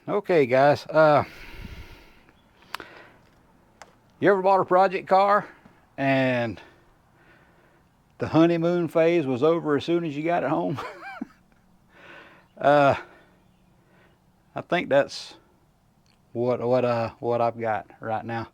Okay, guys. You ever bought a project car and the honeymoon phase was over as soon as you got it home? I think that's what I've got right now.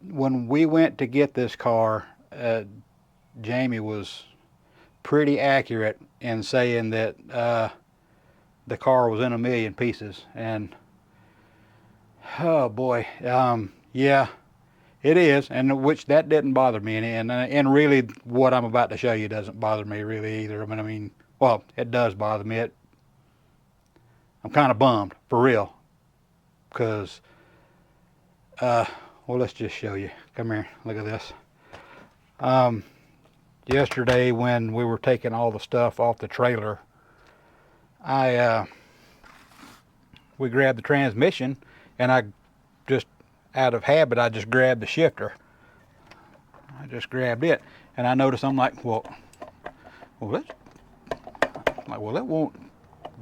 When we went to get this car, Jamie was pretty accurate in saying that the car was in a million pieces. And oh boy, yeah, it is, and which that didn't bother me, and really what I'm about to show you doesn't bother me really either. I mean, well, it does bother me. I'm kind of bummed for real, because well, let's just show you. Come here, look at this. Yesterday when we were taking all the stuff off the trailer, we grabbed the transmission, and I just, out of habit, I just grabbed the shifter. I just grabbed it, and I noticed, I'm like, well, that won't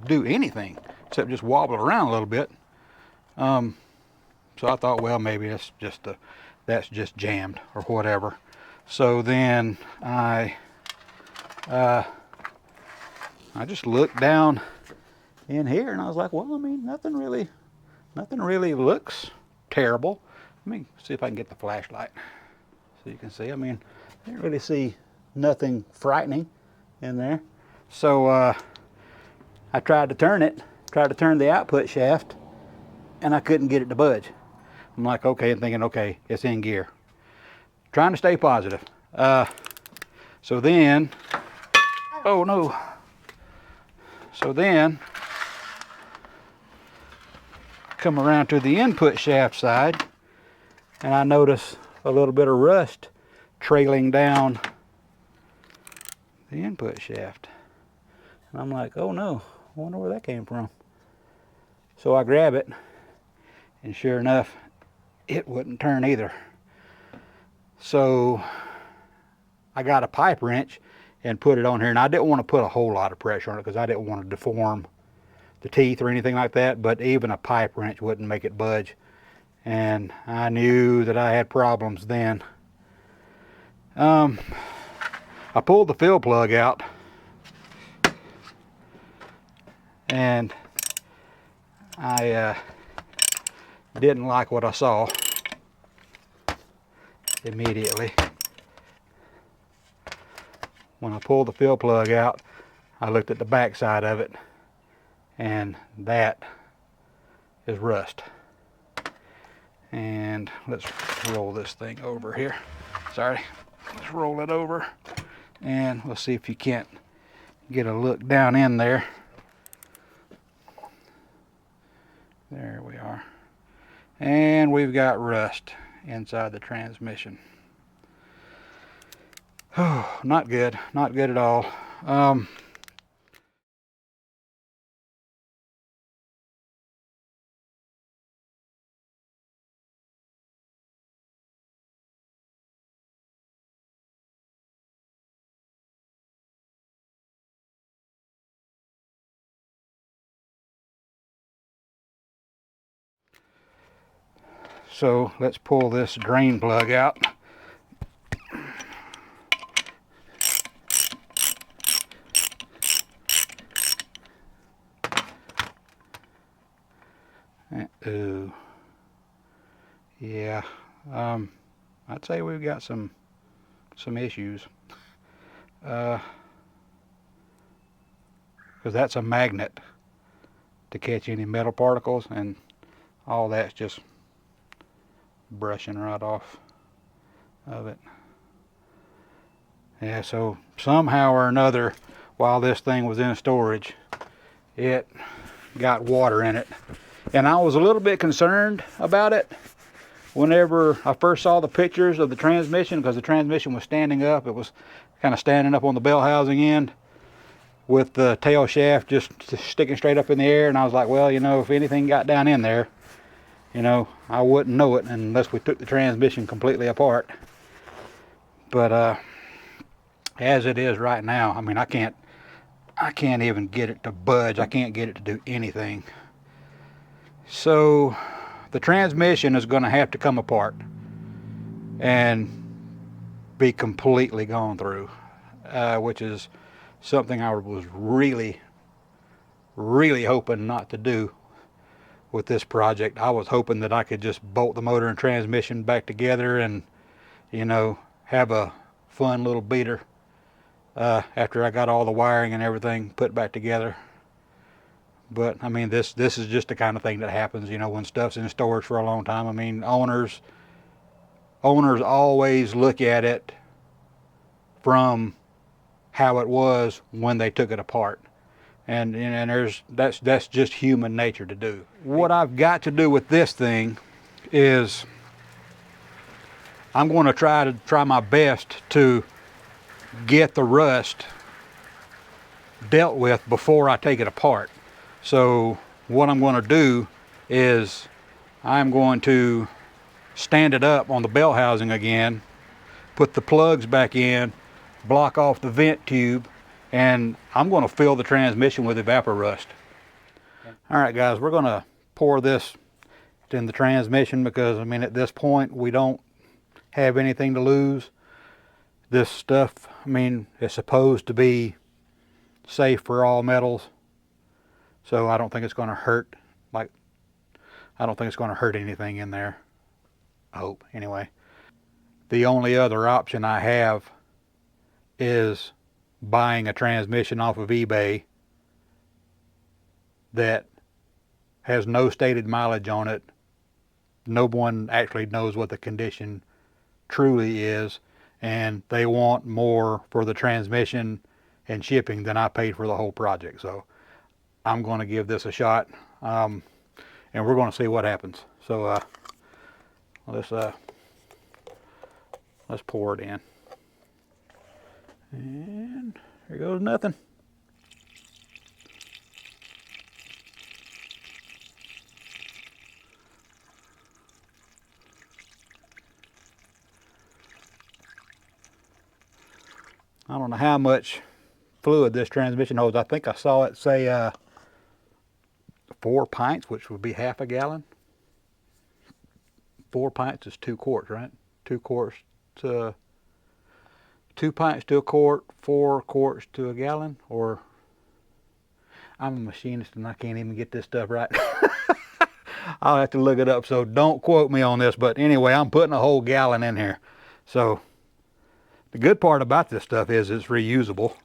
do anything except just wobble around a little bit. So I thought, well, maybe that's just jammed or whatever. So then I just looked down in here, and I was like, well, I mean, nothing really looks terrible. Let me see if I can get the flashlight so you can see. I mean, I didn't really see nothing frightening in there. So I tried to turn the output shaft, and I couldn't get it to budge. I'm like, okay, and thinking, okay, it's in gear. Trying to stay positive. So then, oh no. So then, come around to the input shaft side, and I notice a little bit of rust trailing down the input shaft. And I'm like, oh no, I wonder where that came from. So I grab it, and sure enough, it wouldn't turn either. So I got a pipe wrench and put it on here, and I didn't want to put a whole lot of pressure on it because I didn't want to deform the teeth or anything like that, but even a pipe wrench wouldn't make it budge, and I knew that I had problems then. I pulled the fill plug out, and I didn't like what I saw immediately. When I pulled the fill plug out, I looked at the back side of it, and that is rust. And let's roll this thing over here. Sorry. Let's roll it over, and we'll see if you can't get a look down in there. There we are. And we've got rust inside the transmission. Oh, not good. Not good at all. So let's pull this drain plug out. Ooh. Yeah. I'd say we've got some issues. Because that's a magnet to catch any metal particles, and all that's just brushing right off of it. Yeah, so somehow or another, while this thing was in storage, it got water in it. And I was a little bit concerned about it whenever I first saw the pictures of the transmission, because the transmission was standing up. It was kind of standing up on the bell housing end with the tail shaft just sticking straight up in the air. And I was like, well, you know, if anything got down in there, you know, I wouldn't know it unless we took the transmission completely apart. But as it is right now, I mean, I can't even get it to budge. I can't get it to do anything. So the transmission is going to have to come apart and be completely gone through, which is something I was really hoping not to do with this project. I was hoping that I could just bolt the motor and transmission back together and, you know, have a fun little beater after I got all the wiring and everything put back together. But I mean, this is just the kind of thing that happens, you know, when stuff's in storage for a long time. I mean, owners always look at it from how it was when they took it apart. And that's just human nature to do. What I've got to do with this thing is I'm going to try my best to get the rust dealt with before I take it apart. So what I'm going to do is I'm going to stand it up on the bell housing again, put the plugs back in, block off the vent tube, and I'm going to fill the transmission with Evaporust. All right, guys, we're going to pour this in the transmission because, I mean, at this point, we don't have anything to lose. This stuff, I mean, is supposed to be safe for all metals, so I don't think it's going to hurt. I don't think it's going to hurt anything in there. I hope, anyway. The only other option I have is buying a transmission off of eBay that has no stated mileage on it. No one actually knows what the condition truly is, and they want more for the transmission and shipping than I paid for the whole project. So I'm going to give this a shot, and we're going to see what happens. So let's pour it in. And here goes nothing. I don't know how much fluid this transmission holds. I think I saw it say 4 pints, which would be half a gallon. 4 pints is 2 quarts, right? 2 quarts to 2 pints to a quart, 4 quarts to a gallon. Or I'm a machinist and I can't even get this stuff right. I'll have to look it up, so don't quote me on this. But anyway, I'm putting a whole gallon in here. So the good part about this stuff is it's reusable.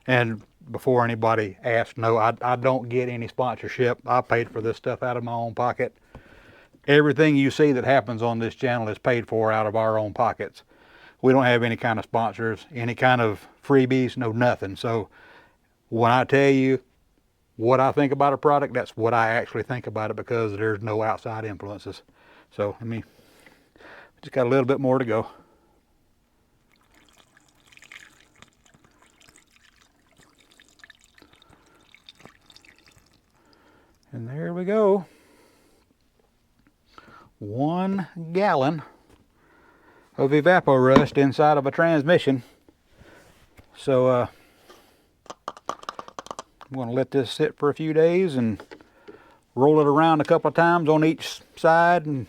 And before anybody asks, no, I don't get any sponsorship. I paid for this stuff out of my own pocket. Everything you see that happens on this channel is paid for out of our own pockets. We don't have any kind of sponsors, any kind of freebies, no nothing. So when I tell you what I think about a product, that's what I actually think about it, because there's no outside influences. So, I mean, just got a little bit more to go. And there we go. 1 gallon of Evaporust inside of a transmission. So I'm going to let this sit for a few days and roll it around a couple of times on each side and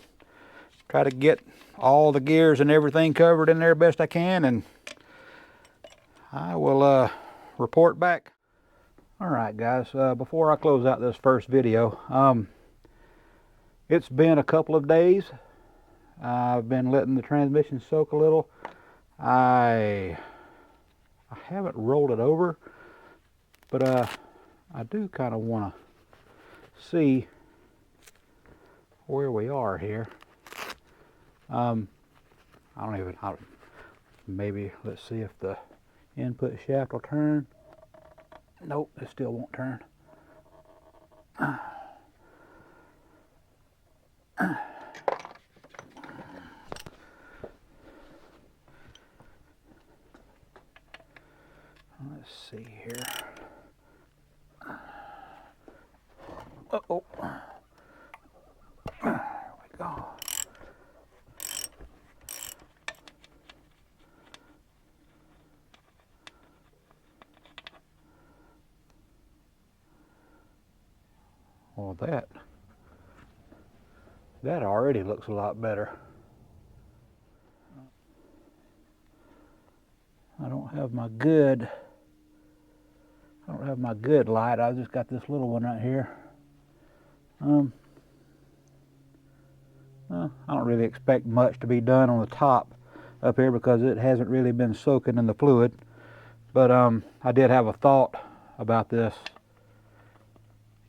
try to get all the gears and everything covered in there best I can, and I will report back. Alright guys, before I close out this first video, it's been a couple of days. I've been letting the transmission soak a little. I haven't rolled it over, but I do kind of want to see where we are here. Maybe let's see if the input shaft will turn. Nope, it still won't turn. Let's see here. Uh-oh. There we go. Well, that already looks a lot better. I don't have my good light. I just got this little one right here. I don't really expect much to be done on the top up here because it hasn't really been soaking in the fluid. But I did have a thought about this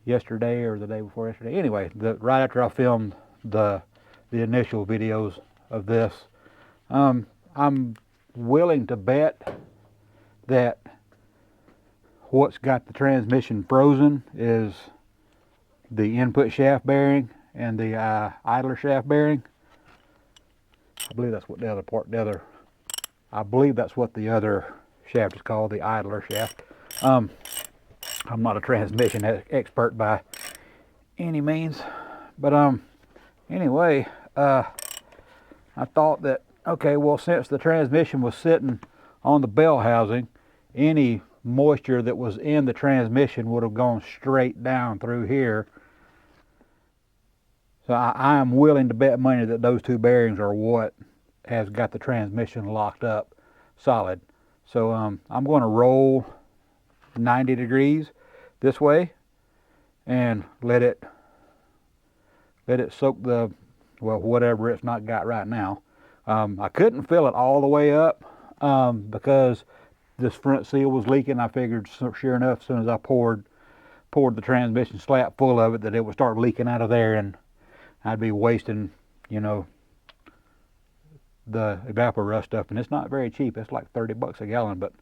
yesterday or the day before yesterday. Anyway, right after I filmed the initial videos of this, I'm willing to bet that what's got the transmission frozen is the input shaft bearing and the idler shaft bearing. I believe that's what I believe that's what the other shaft is called, the idler shaft. I'm not a transmission expert by any means, but anyway, I thought that, okay, well, since the transmission was sitting on the bell housing, any moisture that was in the transmission would have gone straight down through here. So I am willing to bet money that those two bearings are what has got the transmission locked up solid. So I'm going to roll 90 degrees this way and let it soak the, well, whatever it's not got right now. I couldn't fill it all the way up because this front seal was leaking. I figured, sure enough, as soon as I poured the transmission slap full of it, that it would start leaking out of there, and I'd be wasting, you know, the Evaporust stuff. And it's not very cheap. It's like 30 bucks a gallon. But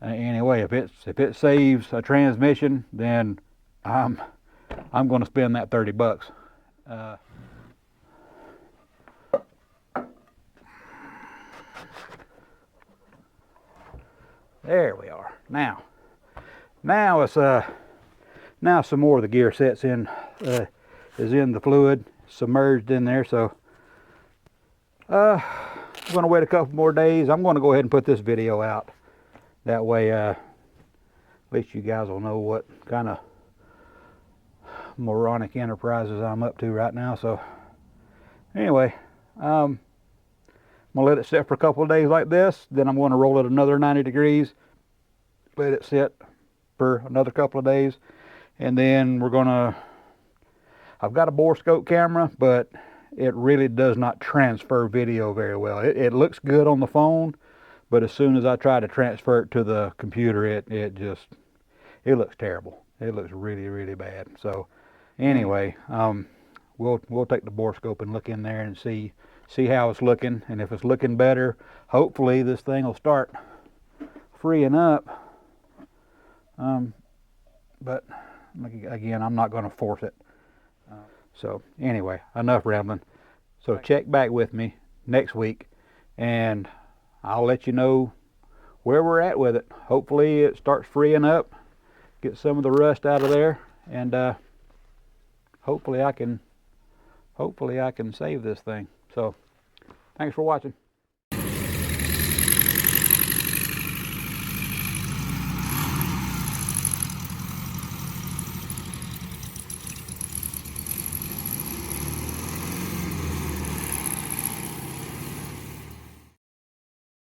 anyway, if it saves a transmission, then I'm going to spend that 30 bucks. There we are. Now it's now some more of the gear sets in is in the fluid, submerged in there. So I'm going to wait a couple more days. I'm going to go ahead and put this video out. That way, at least you guys will know what kind of moronic enterprises I'm up to right now. So anyway, I'm going to let it sit for a couple of days like this. Then I'm going to roll it another 90 degrees. Let it sit for another couple of days. And then we're going to, I've got a borescope camera, but it really does not transfer video very well. It looks good on the phone, but as soon as I try to transfer it to the computer, it looks terrible. It looks really, really bad. So anyway, we'll take the borescope and look in there and see how it's looking. And if it's looking better, hopefully this thing will start freeing up. But again, I'm not going to force it. So anyway, enough rambling. So check back with me next week, and I'll let you know where we're at with it. Hopefully it starts freeing up, get some of the rust out of there, and hopefully I can save this thing. So thanks for watching.